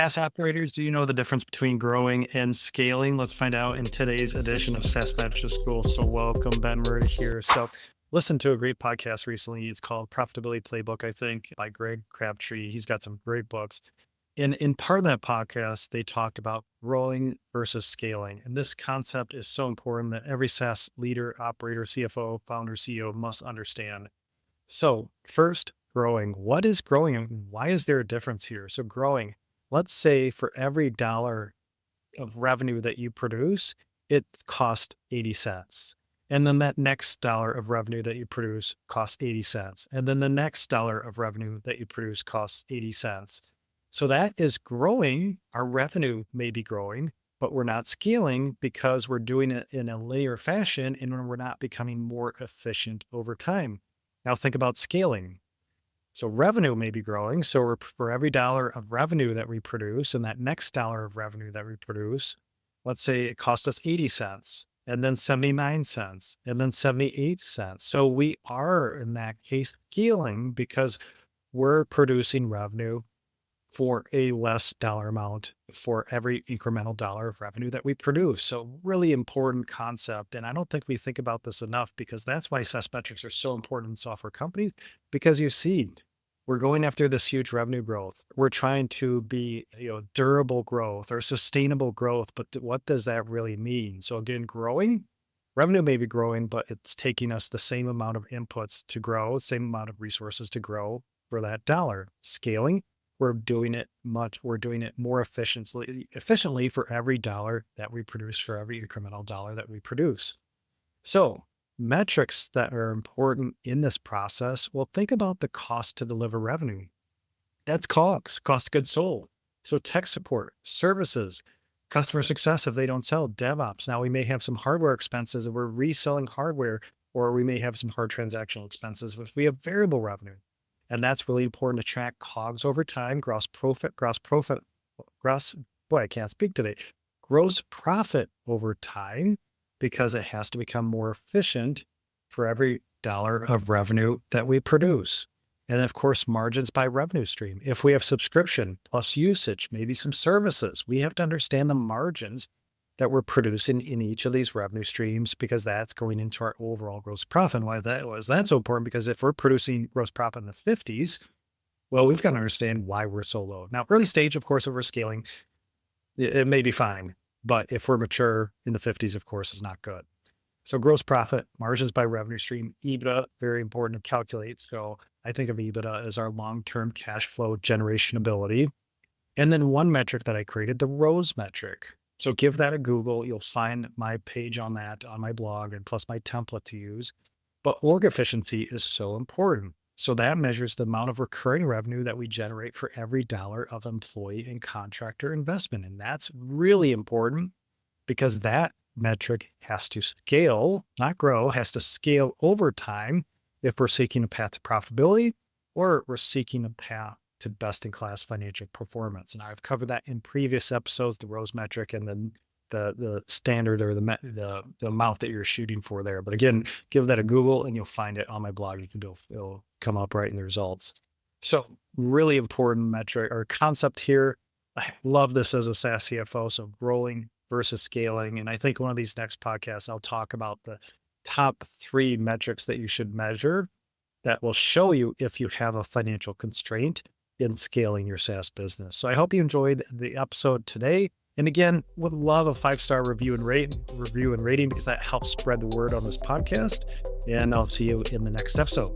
SaaS operators, do you know the difference between growing and scaling? Let's find out in today's edition of SaaS Metrics School. So welcome, Ben Murray here. So listen to a great podcast recently. It's called Profitability Playbook, I think, by Greg Crabtree. He's got some great books. And in part of that podcast, they talked about growing versus scaling. And this concept is so important that every SaaS leader, operator, CFO, founder, CEO must understand. So first, growing. What is growing and why is there a difference here? So growing, let's say for every dollar of revenue that you produce, it costs 80 cents. And then that next dollar of revenue that you produce costs 80 cents. And then the next dollar of revenue that you produce costs 80 cents. So that is growing. Our revenue may be growing, but we're not scaling because we're doing it in a linear fashion and we're not becoming more efficient over time. Now think about scaling. So revenue may be growing. So for every dollar of revenue that we produce and that next dollar of revenue that we produce, let's say it cost us 80 cents and then 79 cents and then 78 cents. So we are in that case scaling because we're producing revenue for a less dollar amount for every incremental dollar of revenue that we produce. So really important concept. And I don't think we think about this enough because that's why SaaS metrics are so important in software companies, because you see, we're going after this huge revenue growth. We're trying to be, durable growth or sustainable growth, but what does that really mean? So again, growing, revenue may be growing, but it's taking us the same amount of inputs to grow, same amount of resources to grow for that dollar. Scaling, we're doing it more efficiently for every dollar that we produce, for every incremental dollar that we produce. So metrics that are important in this process, well, think about the cost to deliver revenue. That's COGS, cost of goods sold. So tech support, services, customer success if they don't sell, DevOps. Now we may have some hardware expenses if we're reselling hardware, or we may have some hard transactional expenses if we have variable revenue. And that's really important to track COGS over time, I can't speak today, gross profit over time, because it has to become more efficient for every dollar of revenue that we produce. And of course, margins by revenue stream. If we have subscription plus usage, maybe some services, we have to understand the margins that we're producing in each of these revenue streams, because that's going into our overall gross profit. And why that's so important, because if we're producing gross profit in the 50s, well, we've got to understand why we're so low. Now, early stage, of course, if we're scaling, it may be fine. But if we're mature in the 50s, of course, is not good. So gross profit, margins by revenue stream, EBITDA, very important to calculate. So I think of EBITDA as our long-term cash flow generation ability. And then one metric that I created, the ROSE metric. So give that a Google. You'll find my page on that on my blog, and plus my template to use. But org efficiency is so important. So that measures the amount of recurring revenue that we generate for every dollar of employee and contractor investment. And that's really important because that metric has to scale, not grow, has to scale over time if we're seeking a path to profitability or we're seeking a path to best-in-class financial performance. And I've covered that in previous episodes, the ROSE metric and then the standard, or the amount that you're shooting for there. But again, give that a Google and you'll find it on my blog. It'll come up right in the results. So really important metric or concept here. I love this as a SaaS CFO. So growing versus scaling. And I think one of these next podcasts, I'll talk about the top 3 metrics that you should measure that will show you if you have a financial constraint in scaling your SaaS business. So I hope you enjoyed the episode today. And again, would love a 5-star review and rating, because that helps spread the word on this podcast. And I'll see you in the next episode.